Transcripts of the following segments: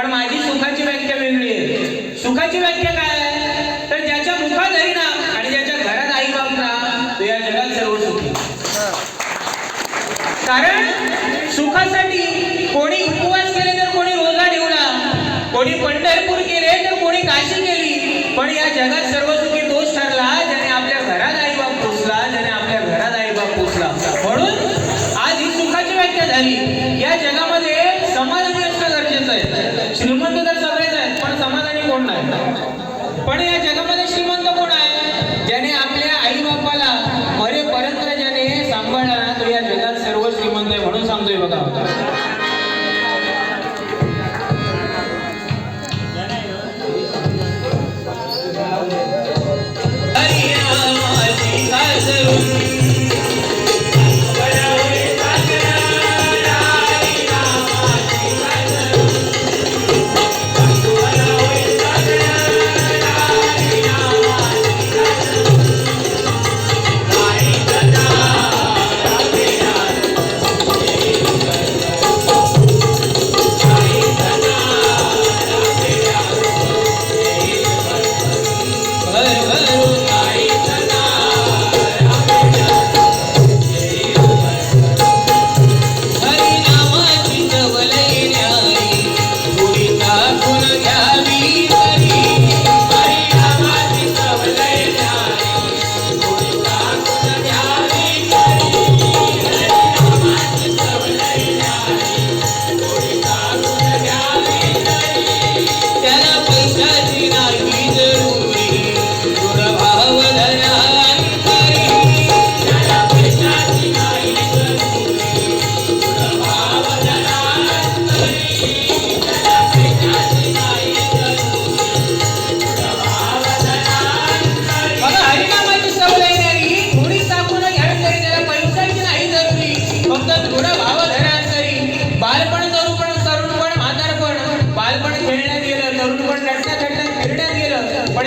पण माझी सुखाची व्याख्या वेगळी आहे. सुखाची व्याख्या काय आहे तर ज्याच्या मुखात हरिनाम आणि ज्याच्या घरात आई बाप ना तो या जगात सर्व सुखी. कारण सुखासाठी कोणी उपवास केले तर कोणी रोजा ठेवला, कोणी पंढरपूर केले तर कोणी काशी केली, पण या जगात सर्व सुखी तोच ठरला ज्याने आपल्या घरात आई बाप पोचला, ज्याने आपल्या घरात आई बाप पोचला. म्हणून आज ही सुखाची व्याख्या झाली. या जगामध्ये समाधानी असणं गरजेचं आहे. श्रीमंत तर सगळेच आहेत पण समाधानी कोण नाही. पण या जगामध्ये श्रीमंत कोण आहे ज्याने आपल्या आई बापाला मरेपर्यंत ज्याने सांभाळला ना तो या जगात सर्व श्रीमंत आहे. म्हणून सांगतोय बघा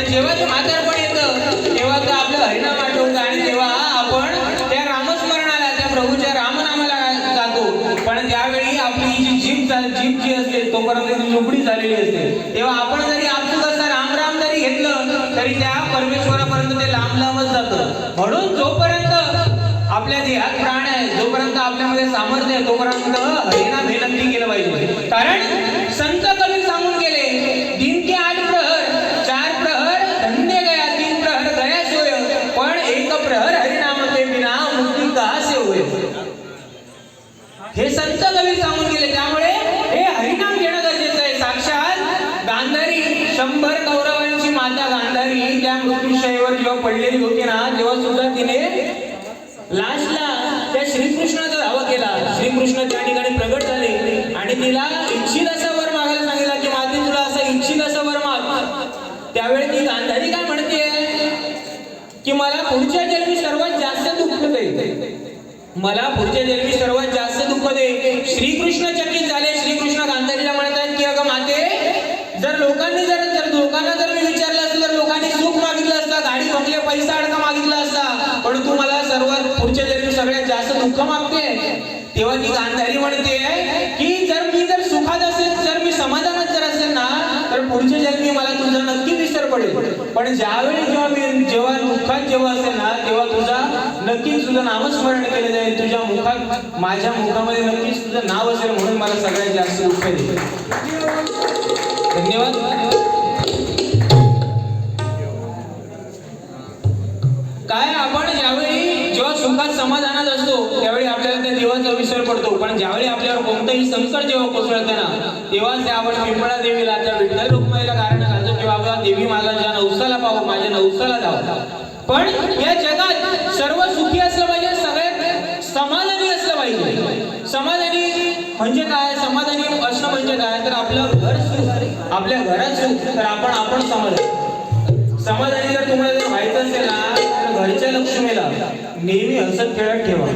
जेव्हा ते म्हातारपण येतं तेव्हा तर आपलं हरिनाम आठवतं आणि तेव्हा आपण त्या रामस्मरणाला त्या प्रभूच्या रामनामाला जातो. पण त्यावेळी आपली जी जीभ जी असते तोपर्यंत झोपडी झालेली असते. तेव्हा आपण जरी आपसुक असा राम राम जरी घेतलं तरी त्या परमेश्वरापर्यंत ते लांब लांबच जातं. म्हणून जोपर्यंत आपल्या देहात प्राण आहे, जोपर्यंत आपल्यामध्ये सामर्थ्य आहे तोपर्यंत हरिनाम हे नक्की केलं पाहिजे. कारण संत कवी सांगून गेले दिन के 8 प्रहर 4 प्रहर धन्य गया 3 प्रहर गया सोय, पण एक प्रहर हरिनाम ते बिना मुक्ती कहा से होय. हे संत कवी सांगून गेले. त्यामुळे हे हरिनाम घेणं गरजेचं आहे. साक्षात गांधारी 100 कौरवांची माता गांधारी त्या मृत्यूशय्येवर जेव्हा पडलेली होती ना तेव्हा सुद्धा तिने लास्टला त्या श्रीकृष्णाचा धावा केला. श्रीकृष्ण त्या ठिकाणी प्रगट झाले आणि तिला इच्छित असा वर मागायला सांगितला की माते तुला असं इच्छित असं वर माग. त्यावेळी ती गांधारी काय म्हणते की मला पुढच्या जन्मी सर्वात जास्त दुःख दे, मला पुढच्या जन्मी सर्वात जास्त दुःख दे. श्रीकृष्ण चकित झाले. श्रीकृष्ण गांधारीला म्हणतात की अगं माते जर लोकांना जर मी विचारलं असतं तर लोकांनी सुख मागितलं असतं, गाडी बंगले पैसा अडका मागितला असता, पण तू मला सर्वात पुढच्या जन्मी सगळ्यात जास्त दुःख मागते. तेव्हा ती गांधारी म्हणते की जर मी सुखात असेल, जर मी समाधानात जर असेल ना तर पुढच्या जन्मी मला तुझा नक्की विसर पडेल, पण ज्यावेळी जेव्हा दुःखात जेव्हा असेल ना तेव्हा तुझा नक्कीच तुझं नामस्मरण केलं जाईल. तुझ्या मुखात माझ्या मुखामध्ये नक्कीच तुझं नाव असेल, म्हणून मला सगळ्यात जास्त दुःख देईल. धन्यवाद. काय आपण ज्यावेळी जेव्हा सुखात समाधानात असतो त्यावेळी आपल्याला त्या देवाचा विसर पडतो, पण ज्यावेळी आपल्यावर कोणतंही संकट जेव्हा कोसळतं ना तेव्हा त्या आपण पिंपळा देवीला त्या विठ्ठल रुक्माईला कारण घालतो किंवा आपला देवी माझ्या नवसाला पाहू, माझ्या नवसाला धाव. पण या जगात सर्व सुखी असलं पाहिजे, सगळ्यात समाधानी असलं पाहिजे. समाधानी म्हणजे काय? समाधानी असणं म्हणजे काय तर आपलं घर सुख, आपल्या घरात सुख, तर आपण समाधानी जर तुम्हाला जर व्हायचं असेल ना तर घरच्या लक्ष्मीला नेहमी हसत खेळत ठेवा.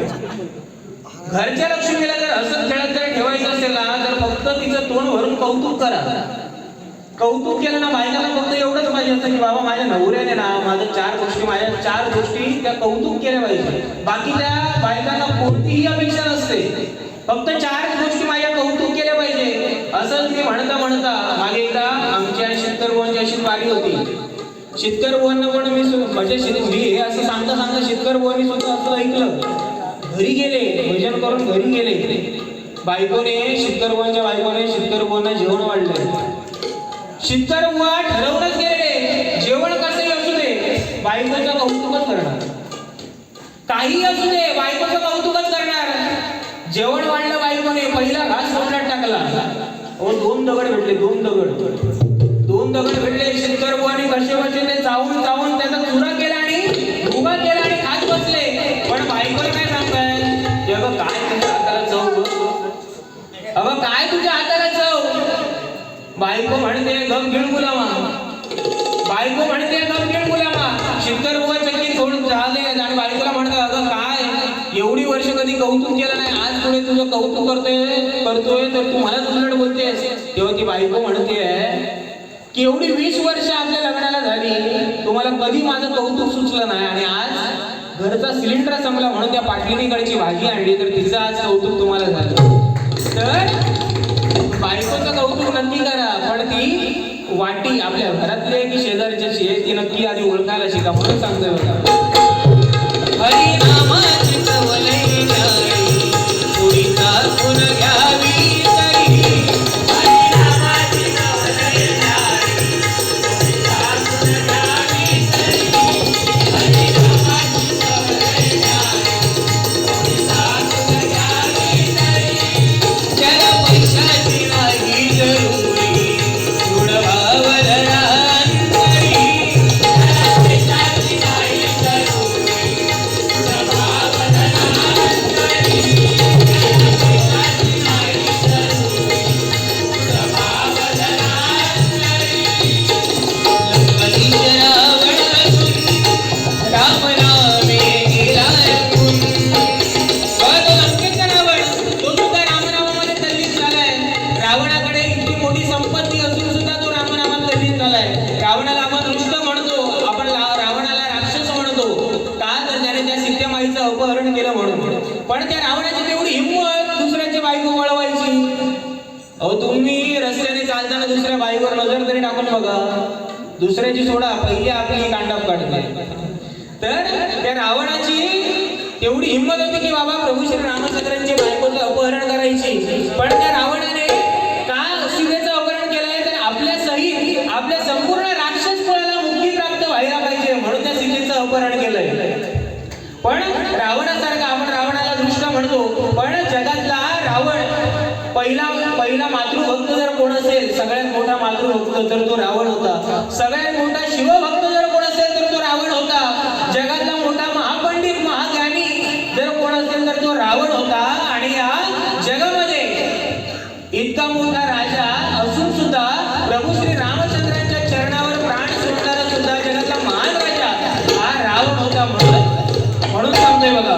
घरच्या लक्ष्मीला जर हसत खेळत जर ठेवायचं असेल ना तर फक्त तिचं तोंड भरून कौतुक करा. कौतुक केलं ना बायकाला फक्त एवढंच पाहिजे असतं की बाबा माझ्या नवऱ्याने ना माझ्या 4 गोष्टी त्या कौतुक केल्या पाहिजे. बाकीच्या बायकांना कोणतीही अपेक्षा नसते, फक्त 4 गोष्टी माझ्या कौतुक केल्या पाहिजे. असंच मी म्हणता शेतकरी बुवांना पण म्हणजे मी असं सांगता सांगता शेतकरी बुवांनी सुद्धा असं ऐकलं. घरी गेले, भजन करून घरी गेले. बायकोने शेतकरी बुवांच्या बायकोने शेतकरी बुवांना जेवण वाढलंय. शेतकरी बुवा ठरवूनच गेले, जेवण कसंही असू दे बायकोचं कौतुकच करणार. काही असू दे बायकोचं कौतुकच करणार. जेवण वाढलं बायकोने, पहिला घास तोंडात टाकला. ओ 2 दगड भेटले, 2 दगड भेटले. शेतकरी बुवांनी कसे ते चावून चावून त्याचा चुरा केला आणि उभा केला आणि खात बसले. पण बायकोला काय सांगताय, अगं काय तुझ्या हाताला चव, अगं काय तुझ्या हाताला चव. बायको म्हणते गम गिळ गुलामा, बायको म्हणते गम गिळ गुलामा. शेतकरी बुवा चक्की सोडून झाले आणि बायकोला म्हणतात अगं काय एवढी वर्ष कधी कौतुक केलं नाही, आज पुढे तुझं कौतुक करतोय तर तू मला उलट बोलतेस. तेव्हा ती बायको म्हणते की एवढी 20 वर्ष आपल्या लग्नाला झाली, तुम्हाला कधी माझं कौतुक सुचलं नाही आणि आज घरचा सिलेंडर संपला म्हणून त्या पाटलीकडची भाजी आणली तर तिचं आज कौतुक तुम्हाला झालं. तर बायकोचं कौतुक नक्की करा, पण ती वाटी आपल्या घरातली की शेजारच्याची आहे ती नक्की आधी ओळखायला शिका. म्हणून सांगतोय बघा, हरिनामाची सवलई न्यारी, थोडी चाकून घ्यावी तरी. हरिनामाची सवलई न्यारी, थोडी चाकून घ्यावी तरी. हरिनामाची सवलई न्यारी, थोडी चाकून घ्यावी तरी. त्याला पैशाची नाही जरुरी, दृढ भाव धरा अंतरी. त्याला पैशाची नाही जरुरी, दृढ भाव धरा अंतरी. त्याला पैशाची नाही जरुरी, दृढ भाव धरा अंतरी. लंपतीच रावण असून राम नामे गेला रंगून. तो लंकेचा रावण, तो सुद्धा रामनामामध्ये तल्लीन झालाय. रावणाकडे इतकी मोठी संपत्ती असून सुद्धा तो रामनामात तल्लीन झालाय. रावणाला आपण दुष्ट म्हणतो, आपण रावणाला राक्षस म्हणतो का, तर त्याने त्या सीतेमाईचं अपहरण केलं म्हणून. पण त्या रावणाची तेवढी हिंमत दुसऱ्याची बायको वळवायची. अहो तुम्ही रस्त्याने चालताना दुसऱ्या बाईवर नजर तरी टाकून बघा, दुसऱ्याची सोडा पहिली आपली कांडाप काढते. तर त्या रावणाची तेवढी हिंमत होती की बाबा प्रभू श्री रामचंद्रांची बायकोचं अपहरण करायची. पण त्या रावणाने का सीतेचं अपहरण केलंय, तर आपल्या सहित आपल्या संपूर्ण राक्षस कुळाला मुक्ती प्राप्त व्हायला पाहिजे म्हणून त्या सीतेचं अपहरण केलंय. पण रावणासारखा आपण रावणाला दुष्ट म्हणतो, पण जगातला रावण पहिला मातृभक्त जर कोण असेल, सगळ्यात मोठा मातृभक्त तर तो रावण होता. सगळ्यात मोठा शिवभक्त जर कोण असेल तर तो रावण होता. जगातला मोठा महापंडित महाज्ञानी जर कोण असेल तर तो रावण होता. आणि या जगामध्ये इतका मोठा राजा असून सुद्धा प्रभू श्री रामचंद्रांच्या चरणावर प्राण सोडणारा सुद्धा जगातला महान राजा हा रावण होता. म्हणून सांगतोय बघा,